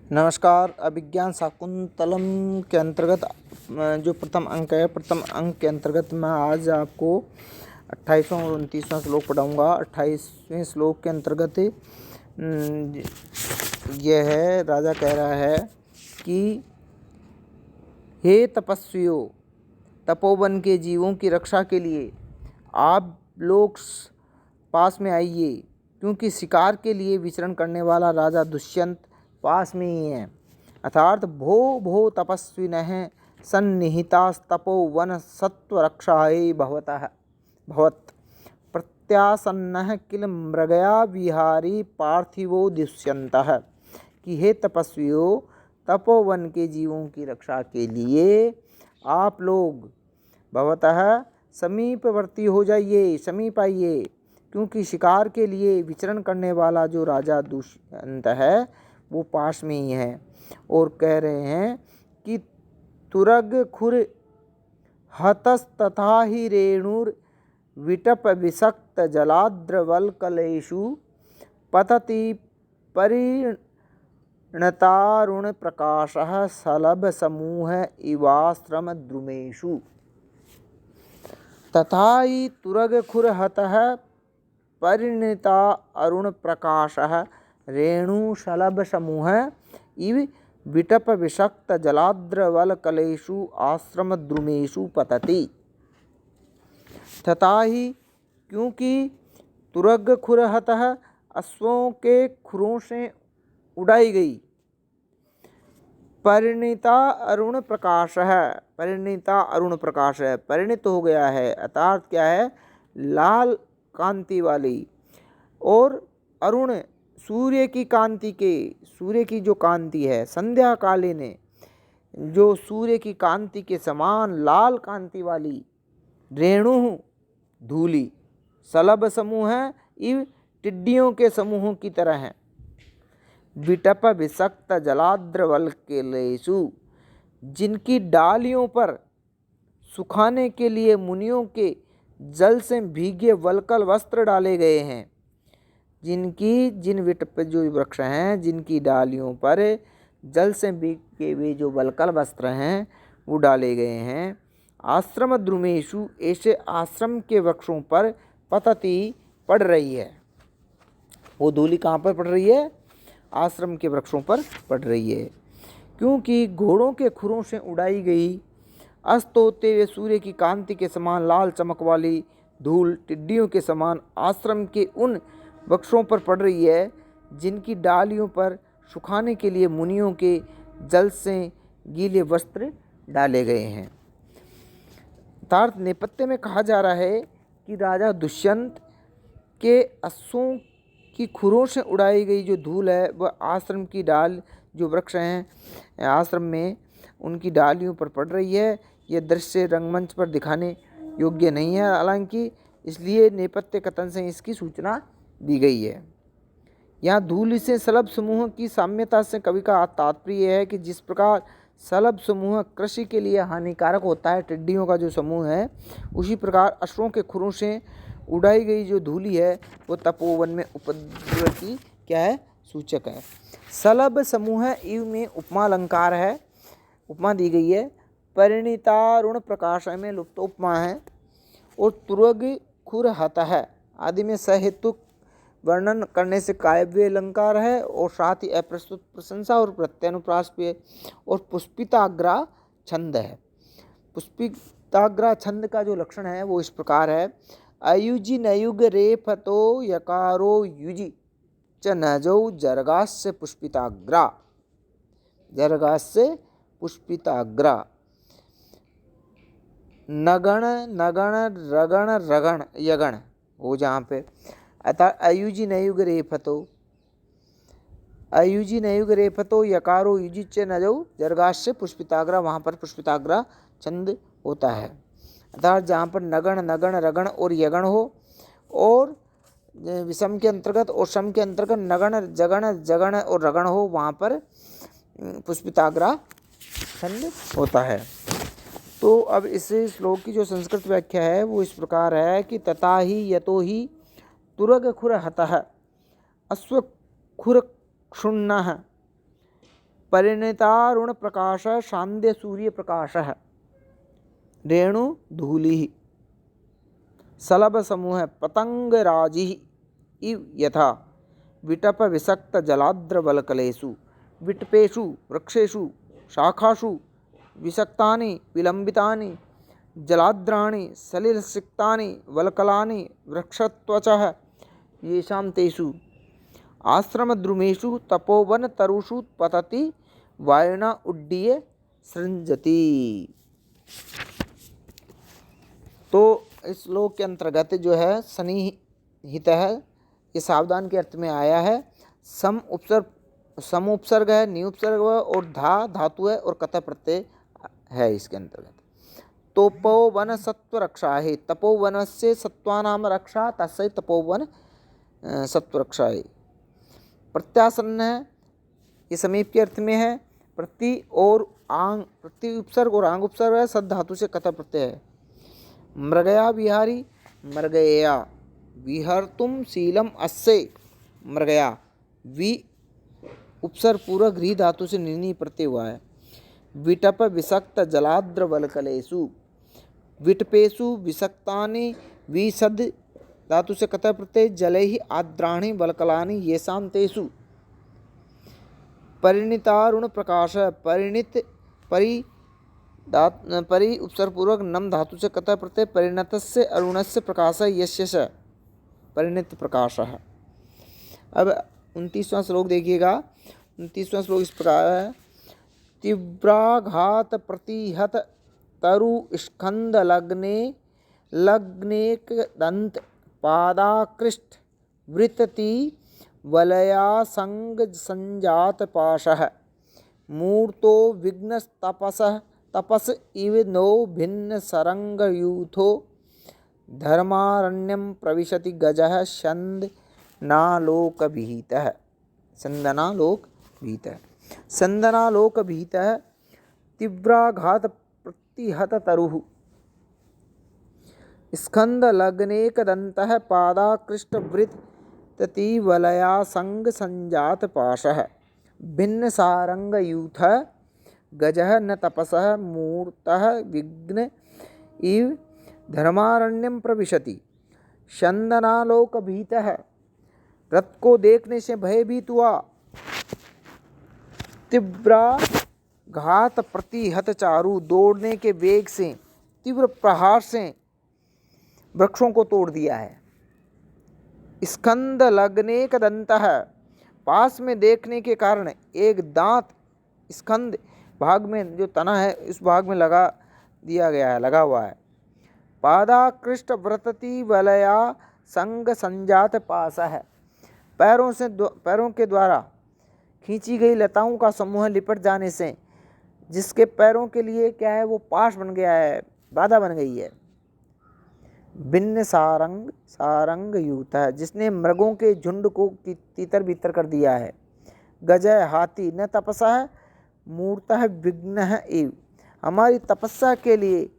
नमस्कार। अभिज्ञान शाकुंतलम के अंतर्गत जो प्रथम अंक है, प्रथम अंक के अंतर्गत मैं आज आपको 28वां और 29वां श्लोक पढ़ाऊँगा। 28वें श्लोक के अंतर्गत यह है, राजा कह रहा है कि हे तपस्वियों, तपोवन के जीवों की रक्षा के लिए आप लोग पास में आइए, क्योंकि शिकार के लिए विचरण करने वाला राजा दुष्यंत पास में ही है। अर्थात भो भो तपस्विनः सन्निहितास्तपोवन सत्वरक्षायै भवत् प्रत्यासन्नः किल मृगया विहारी पार्थिवो दुष्यन्तः। कि हे तपस्वियों, तपोवन के जीवों की रक्षा के लिए आप लोग भवतः समीपवर्ती हो जाइए, समीप आइए, क्योंकि शिकार के लिए विचरण करने वाला जो राजा दुष्यंत है वो पास में ही है। और कह रहे हैं कि तुरग खुर हतस्तथा ही रेणुर विटप विषक्त जलाद्रवल्कलेषु पतति परिणतारुण प्रकाशः सलभ समूह इवाश्रम द्रुमेषु। तथा ही तुरग खुर हतः परिणता अरुण प्रकाशः रेणुशलभ समूह इव विटप विषक्त जलाद्रवल्कलेषु आश्रम द्रुमेषु पतति। तथा ही क्योंकि तुरग खुर हतः अश्वों के खुरों से उड़ाई गई, परिणीता अरुण प्रकाश है, परिणीता अरुण प्रकाश है, परिणित हो गया है, अर्थात क्या है, लाल कांति वाली। और अरुण सूर्य की कांति के, सूर्य की जो कांति है संध्या कालीन जो सूर्य की कांति के समान लाल कांति वाली रेणु धूली सलभ समूह है, इव टिड्डियों के समूहों की तरह है। विटप विषक्त जलाद्रवल्कलेषु, जिनकी डालियों पर सुखाने के लिए मुनियों के जल से भीगे वल्कल वस्त्र डाले गए हैं। जिन विटप जो वृक्ष हैं जिनकी डालियों पर जल से भीगे हुए जो वल्कल वस्त्र हैं वो डाले गए हैं। आश्रम द्रुमेषु, ऐसे आश्रम के वृक्षों पर पतति पड़ रही है। वो धूलि कहाँ पर पड़ रही है? आश्रम के वृक्षों पर पड़ रही है, क्योंकि घोड़ों के खुरों से उड़ाई गई अस्त होते हुए सूर्य की कांति के समान लाल चमक वाली धूल टिड्डियों के समान आश्रम के उन वृक्षों पर पड़ रही है जिनकी डालियों पर सुखाने के लिए मुनियों के जल से गीले वस्त्र डाले गए हैं। अर्थात नेपथ्य में कहा जा रहा है कि राजा दुष्यंत के अश्वों की खुरों से उड़ाई गई जो धूल है वह आश्रम की डाल जो वृक्ष हैं आश्रम में उनकी डालियों पर पड़ रही है। यह दृश्य रंगमंच पर दिखाने योग्य नहीं है हालांकि, इसलिए नेपथ्य कथन से इसकी सूचना दी गई है। यहाँ धूल से सलभ समूह की साम्यता से कवि का तात्पर्य है कि जिस प्रकार सलभ समूह कृषि के लिए हानिकारक होता है, टिड्डियों का जो समूह है, उसी प्रकार अश्वों के खुरों से उड़ाई गई जो धूलि है वो तपोवन में उपद्रव की क्या है, सूचक है। सलभ समूह इव में उपमा अलंकार है, उपमा दी गई है। परिणीतारुण प्रकाश में लुप्त उपमा है। और तुरग खुर हतः आदि में सहेतुक वर्णन करने से काव्य अलंकार है और साथ ही अप्रस्तुत प्रशंसा और प्रत्यनुप्रास पे और पुष्पिताग्रा छंद है। पुष्पिताग्रा छंद का जो लक्षण है वो इस प्रकार है। अयुजि नयुग रेफतो यकारो युजि च नजौ जर्गास्य पुष्पिताग्रा, जर्गास्य पुष्पिताग्रा। नगण नगण रगण रगण यगण हो जहाँ पे, अर्थात अयुजि नयुग रेफतो, अयुजि नयुग रेफतो यकारो युजि च नजौ जर्गास्य पुष्पिताग्रा, वहाँ पर पुष्पिताग्रा छंद होता है। अर्थात जहाँ पर नगण नगण रगण और यगण हो और विषम के अंतर्गत और सम के अंतर्गत नगण जगण जगण और रगण हो, वहाँ पर पुष्पिताग्रा छंद होता है। तो अब इस श्लोक की जो संस्कृत व्याख्या है वो इस प्रकार है कि तथा ही यतो ही तुरग खुर हतः अश्व खुर क्षुण्णः परिणतारुण प्रकाश शांद्य सूर्य प्रकाश रेणु धूलि सलभ समूह पतंग राजि इव यथा विटप विसक्त जलाद्र वलकलेषु विटपेषु वृक्षेषु शाखासु विसक्तानि विलंबितानि जलाद्राणि सलिलसिक्तानि वलकलानि वृक्षत्वचः येषां तेषु आश्रमद्रुमेषु तपोवन तरुषु पतति वायुना उड्डीय सृंजति। तो इस श्लोक के अंतर्गत जो है सन्निहित है, ये सावधान के अर्थ में आया है। सम उपसर्ग है, नि उपसर्ग है और धातु है और कथ प्रत्यय है इसके अंतर्गत। तपोवन सत्व रक्षा है, तपोवन से सत्वानाम रक्षा तस्य तपोवन सत्व रक्षा है। प्रत्यासन्न है, ये समीप के अर्थ में है। प्रति और आंग, प्रति उपसर्ग और आंग उपसर्ग है, सद धातु से कथ प्रत्यय है। मृगया विहारी, मृगया विहर्तुम शीलम अस्य मृगया, वि उपसर्ग पूर्व गृह धातु से निर्णय प्रत्यय हुआ है। विटप विसक्त जलाद्र वलकलेषु, विटपेषु विसक्तानि विसद धातु से कथ प्रत्यय जलैहि आद्राणि वलकलानि येषां तेषु। परिणितारुण प्रकाश, परिणित परि उपसर्ग पूर्वक नम धातु से कथ प्रत्यय परिणतस्य अरुणस्य प्रकाश यस्य परिणित प्रकाश है। अब 29वां श्लोक देखिएगा। 29वां श्लोक इस प्रकार है। तीव्राघात प्रतिहत तरु स्कंद लग्नेक दंत पादाकृष्ट वृत्ति वलया संग संजात पाशः मूर्तो विघ्न तपस इव नो भिन्न सरंग यूथो धर्मारण्यम प्रविशति गजः संदनालोकभीतः। संदनालोकभीतः तीव्राघात प्रतिहत तरुः स्कंद लग्नेक दंतः पादाकृष्ट वृत्ति वलया संग संजात पाशः भिन्न सारंग यूथः गजः न तपसः मूर्तः विघ्न इव धर्मारण्यम प्रविशति। चंदनालोकभीतः, रथ को देखने से भयभीत हुआ। तीव्राघात प्रतिहत चारु, दौड़ने के वेग से, तीव्र प्रहार से वृक्षों को तोड़ दिया है। स्कंद लगनेक दंतः, पास में देखने के कारण एक दांत स्कंद भाग में जो तना है इस भाग में लगा दिया गया है, लगा हुआ है। पादाकृष्ट व्रतति वलया संग संजात पास है, पैरों के द्वारा खींची गई लताओं का समूह लिपट जाने से जिसके पैरों के लिए क्या है वो पाश बन गया है, बाधा बन गई है। भिन्न सारंग यूथ है, जिसने मृगों के झुंड को तीतर भीतर कर दिया है। गजय हाथी, न तपसा है मूर्तः विघ्न है एव, हमारी तपस्या के लिए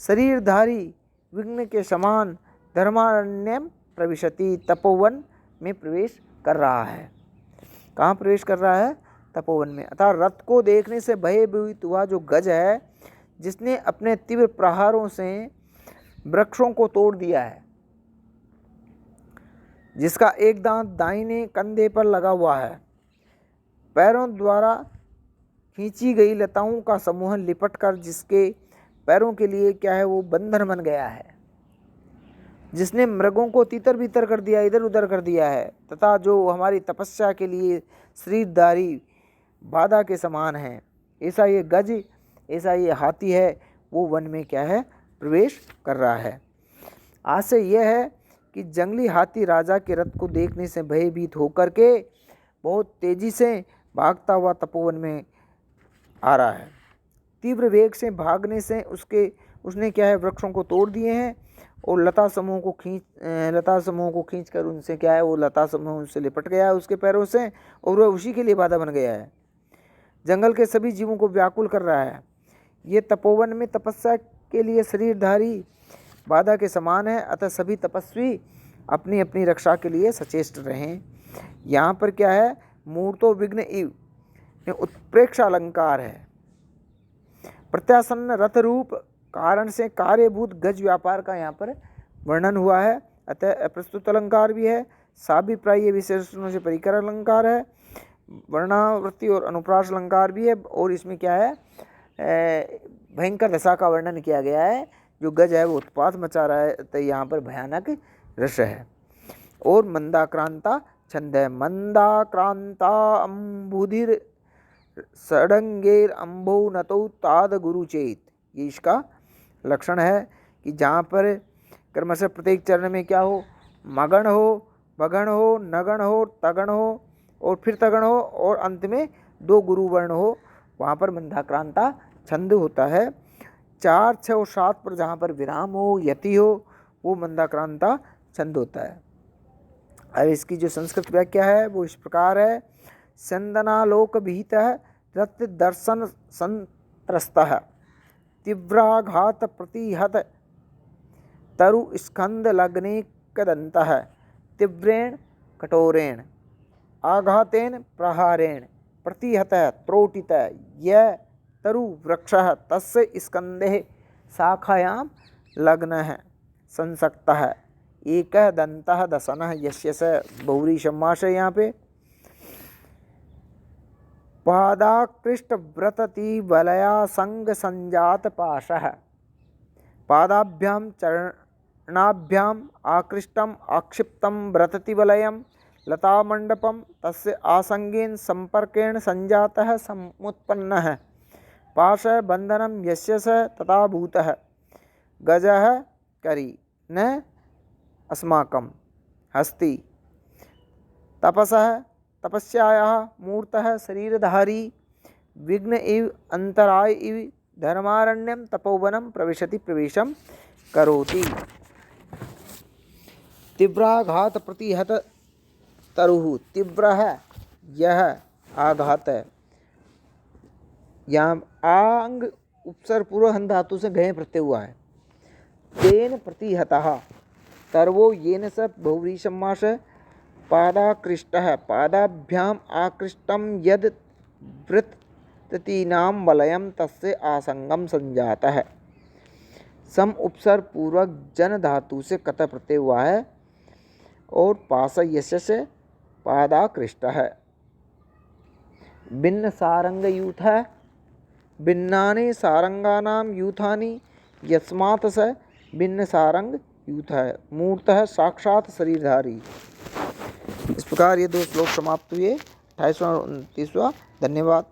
शरीरधारी विघ्न के समान धर्मारण्यम प्रविशति, तपोवन में प्रवेश कर रहा है। कहाँ प्रवेश कर रहा है? तपोवन में। अतः रथ को देखने से भयभीत हुआ जो गज है, जिसने अपने तीव्र प्रहारों से वृक्षों को तोड़ दिया है, जिसका एक दांत दाहिने कंधे पर लगा हुआ है। पैरों द्वारा खींची गई लताओं का समूह लिपटकर जिसके पैरों के लिए क्या है वो बंधन बन गया है, जिसने मृगों को तीतर भीतर कर दिया, इधर उधर कर दिया है, तथा जो हमारी तपस्या के लिए शरीरधारी बाधा के समान है, ऐसा ये गज, ऐसा ये हाथी है, वो वन में क्या है प्रवेश कर रहा है। आशय यह है कि जंगली हाथी राजा के रथ को देखने से भयभीत होकर के बहुत तेजी से भागता हुआ तपोवन में आ रहा है। तीव्र वेग से भागने से उसने क्या है वृक्षों को तोड़ दिए हैं और लता समूह को खींच कर उनसे क्या है वो लता समूह उनसे लिपट गया है उसके पैरों से, और वह उसी के लिए बाधा बन गया है। जंगल के सभी जीवों को व्याकुल कर रहा है। ये तपोवन में तपस्या के लिए शरीरधारी बाधा के समान है, अतः सभी तपस्वी अपनी अपनी रक्षा के लिए सचेष्ट रहें। यहाँ पर क्या है मूर्तो विघ्न इव, ये उत्प्रेक्ष अलंकार है। प्रत्यासन्न रथ रूप कारण से कार्यभूत गज व्यापार का यहाँ पर वर्णन हुआ है। अतः प्रस्तुत अलंकार भी है, साभिप्राय विशेषणों से परिकर अलंकार है, वर्णावृत्ति और अनुप्रास अलंकार भी है। और इसमें क्या है, भयंकर दशा का वर्णन किया गया है। जो गज है वो उत्पात मचा रहा है, तो यहाँ पर भयानक रस है। और मंदाक्रांता छंद है, मंदाक्रांता अम्बुधिर सडंगेर अम्भो नतो ताद गुरुचेत। ये इसका लक्षण है कि जहाँ पर क्रमशः प्रत्येक चरण में क्या हो, मगण हो, भगण हो, नगण हो, तगण हो और फिर तगण हो और अंत में 2 गुरु वर्ण हो, वहाँ पर मंदाक्रांता छंद होता है। 4, 6 और 7 पर जहाँ पर विराम हो, यति हो, वो मंदाक्रांता छंद होता है। अब इसकी जो संस्कृत व्याख्या है वो इस प्रकार है, संदनालोक भीतः रत दर्शन संत्रस्तः तीव्राघात प्रतिहत तरु स्कंद लग्ने कदंतः तीव्रेण कठोरेण आघातेन प्रहारेण प्रतिहतः त्रोटितः यह तरु वृक्षः तस्य स्कंदे शाखायां लग्नः संसक्तः एकः दन्तः दशनः यस्य स बहुरी समास है। यहाँ पे पादाकृष्ट व्रतति वलया संग संजात पाशः पादाभ्यां चरणाभ्याम आकृष्टम आक्षिप्तम व्रतति वलयम लतामंडपम तस्य आसंगेन संपर्केण संजातः समुत्पन्नः पाशः बंधनम यस्य स तथा भूतः गजः करी न अस्माकं हस्ति तपसः तपस्यायाः मूर्तः शरीरधारी विघ्न इव अंतराय इव धर्मारण्यम तपोवनम प्रविशति प्रवेशम करोति। तीव्राघात प्रतिहत तरुः, तीव्र है यह आघात है। यहाँ आंग उपसर्ग पूर्वहंत धातु से गए प्रत्यय हुआ है। तेन प्रतिहतः तर्वो येन स बहुव्रीहि समास पादाकृष्टः पादाभ्याम आकृष्टम यद वृत्ततीनां वलयम तस्य आसंगम संजातः। सम उपसर्ग पूर्वक जन धातु से कत प्रत्यय हुआ है और पास यस्य से पादाकृष्टः। भिन्न सारंग यूथ है, भिन्नानि सारंगानां यूथानि यस्मात् स भिन्न सारंग यूथ है मूर्तः साक्षात शरीरधारी। इस प्रकार ये 2 श्लोक समाप्त हुए। 28वां और 29वां। धन्यवाद।